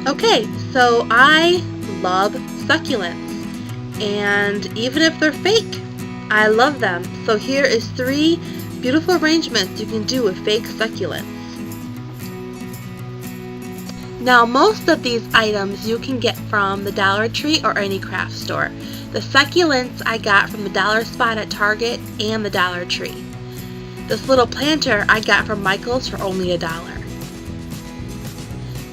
Okay, so I love succulents, and even if they're fake, I love them. So here is 3 beautiful arrangements you can do with fake succulents. Now most of these items you can get from the Dollar Tree or any craft store. The succulents I got from the Dollar Spot at Target and the Dollar Tree. This little planter I got from Michael's for only $1.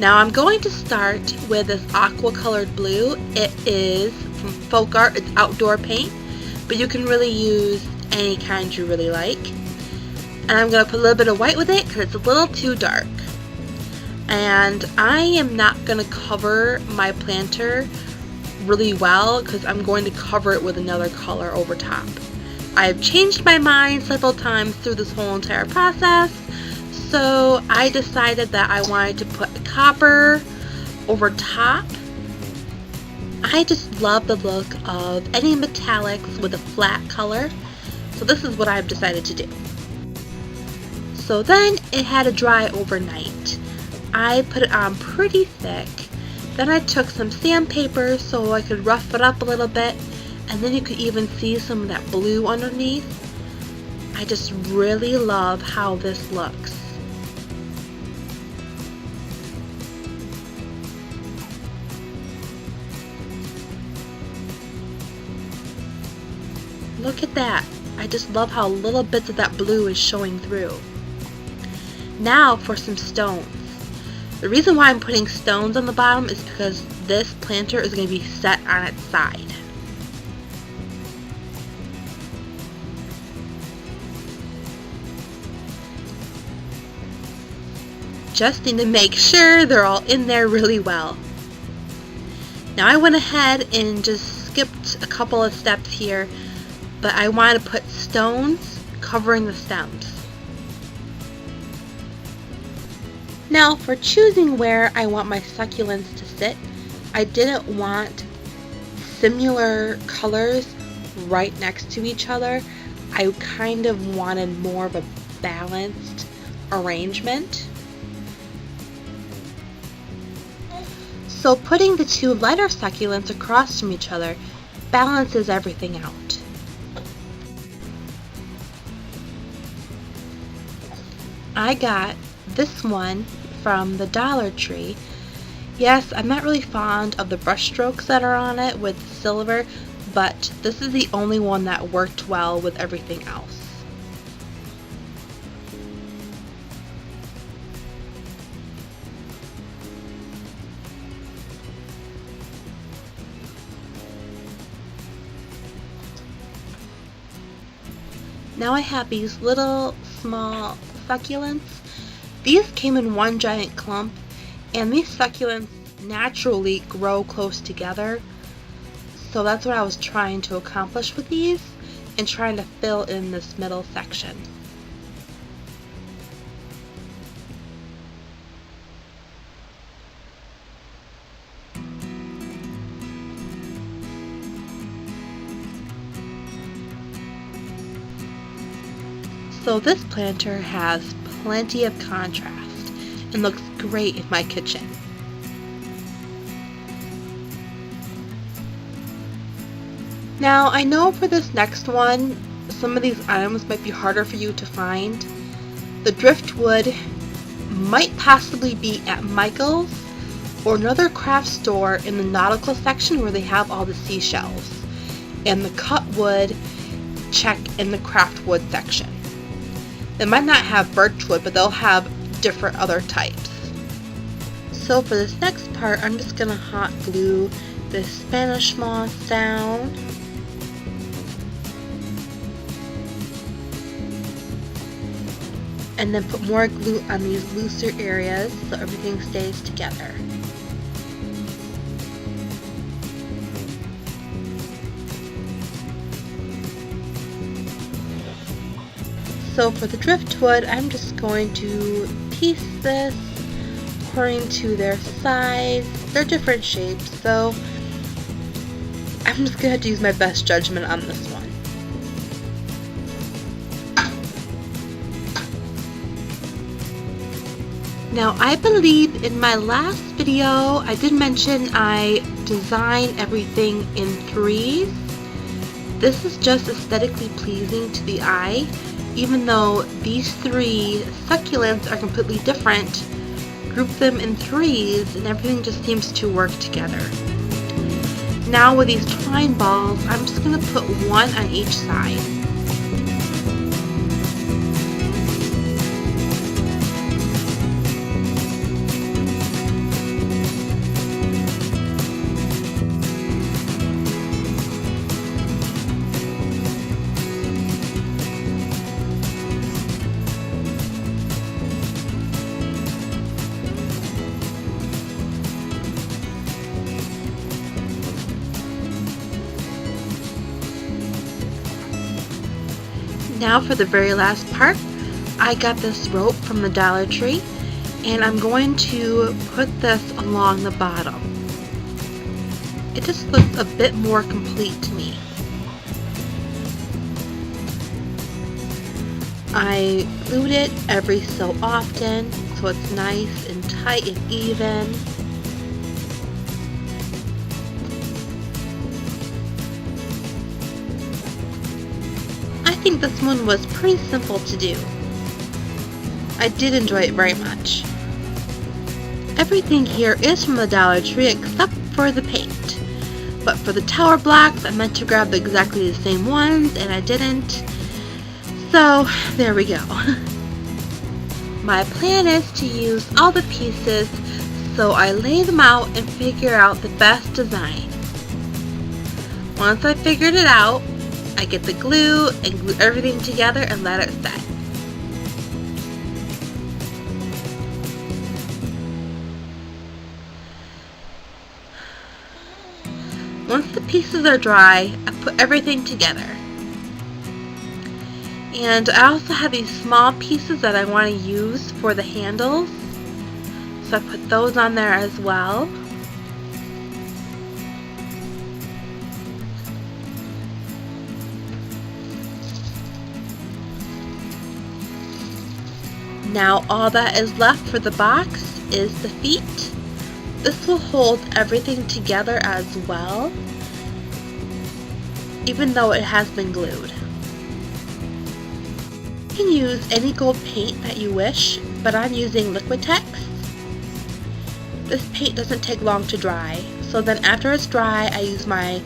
Now I'm going to start with this aqua colored blue. It is from Folk Art. It's outdoor paint, but you can really use any kind you really like. And I'm going to put a little bit of white with it because it's a little too dark. And I am not going to cover my planter really well because I'm going to cover it with another color over top. I have changed my mind several times through this whole entire process, so I decided that I wanted to put a copper over top. I just love the look of any metallics with a flat color, so this is what I've decided to do. So then it had to dry overnight. I put it on pretty thick. Then I took some sandpaper so I could rough it up a little bit, and then you could even see some of that blue underneath. I just really love how this looks. Look at that. I just love how little bits of that blue is showing through. Now for some stones. The reason why I'm putting stones on the bottom is because this planter is going to be set on its side. Just need to make sure they're all in there really well. Now I went ahead and just skipped a couple of steps here, but I wanted to put stones covering the stems. Now for choosing where I want my succulents to sit, I didn't want similar colors right next to each other. I kind of wanted more of a balanced arrangement. So putting the 2 lighter succulents across from each other balances everything out. I got this one from the Dollar Tree. Yes, I'm not really fond of the brush strokes that are on it with silver, but this is the only one that worked well with everything else. Now I have these little small succulents. These came in one giant clump, and these succulents naturally grow close together. So that's what I was trying to accomplish with these and trying to fill in this middle section. So this planter has plenty of contrast and looks great in my kitchen. Now I know for this next one, some of these items might be harder for you to find. The driftwood might possibly be at Michael's or another craft store in the nautical section where they have all the seashells. And the cut wood, check in the craft wood section. They might not have birchwood, but they'll have different other types. So for this next part, I'm just going to hot glue this Spanish moss down. And then put more glue on these looser areas so everything stays together. So for the driftwood, I'm just going to piece this according to their size. They're different shapes, so I'm just going to have to use my best judgment on this one. Now, I believe in my last video I did mention I design everything in threes. This is just aesthetically pleasing to the eye, even though these three succulents are completely different. Group them in threes and everything just seems to work together. Now with these twine balls, I'm just going to put one on each side. Now for the very last part, I got this rope from the Dollar Tree and I'm going to put this along the bottom. It just looks a bit more complete to me. I glued it every so often so it's nice and tight and even. I think this one was pretty simple to do. I did enjoy it very much. Everything here is from the Dollar Tree except for the paint. But for the tower blocks, I meant to grab exactly the same ones and I didn't. So there we go. My plan is to use all the pieces, so I lay them out and figure out the best design. Once I figured it out, I get the glue and glue everything together and let it set. Once the pieces are dry, I put everything together. And I also have these small pieces that I want to use for the handles, so I put those on there as well. Now all that is left for the box is the feet. This will hold everything together as well, even though it has been glued. You can use any gold paint that you wish, but I'm using Liquitex. This paint doesn't take long to dry, so then after it's dry I use my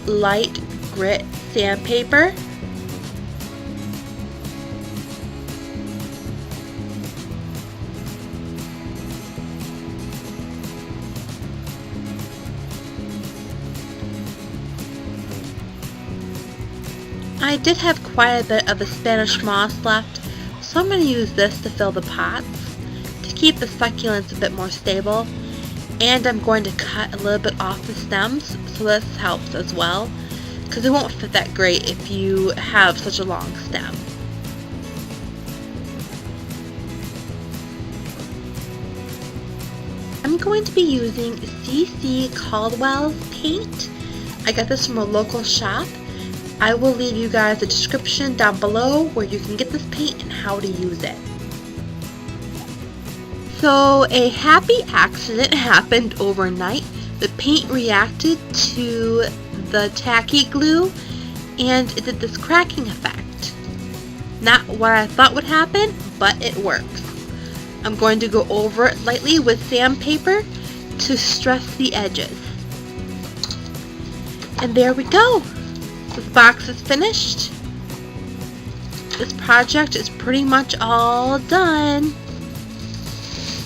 light grit sandpaper. I did have quite a bit of the Spanish moss left, so I'm going to use this to fill the pots to keep the succulents a bit more stable, and I'm going to cut a little bit off the stems, so this helps as well, because it won't fit that great if you have such a long stem. I'm going to be using CC Caldwell's paint. I got this from a local shop. I will leave you guys a description down below where you can get this paint and how to use it. So a happy accident happened overnight. The paint reacted to the tacky glue and it did this cracking effect. Not what I thought would happen, but it works. I'm going to go over it lightly with sandpaper to stress the edges. And there we go. This box is finished. This project is pretty much all done.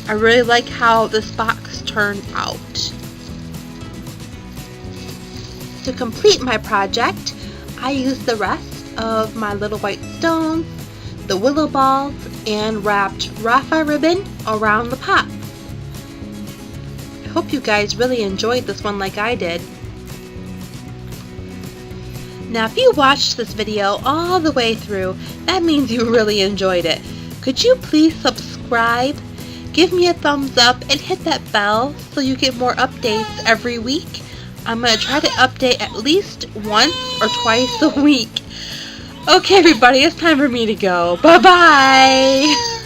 I really like how this box turned out. To complete my project, I used the rest of my little white stones, the willow balls, and wrapped raffia ribbon around the pot. I hope you guys really enjoyed this one like I did. Now if you watched this video all the way through, that means you really enjoyed it. Could you please subscribe, give me a thumbs up, and hit that bell so you get more updates every week? I'm going to try to update at least once or twice a week. Okay everybody, it's time for me to go. Bye bye!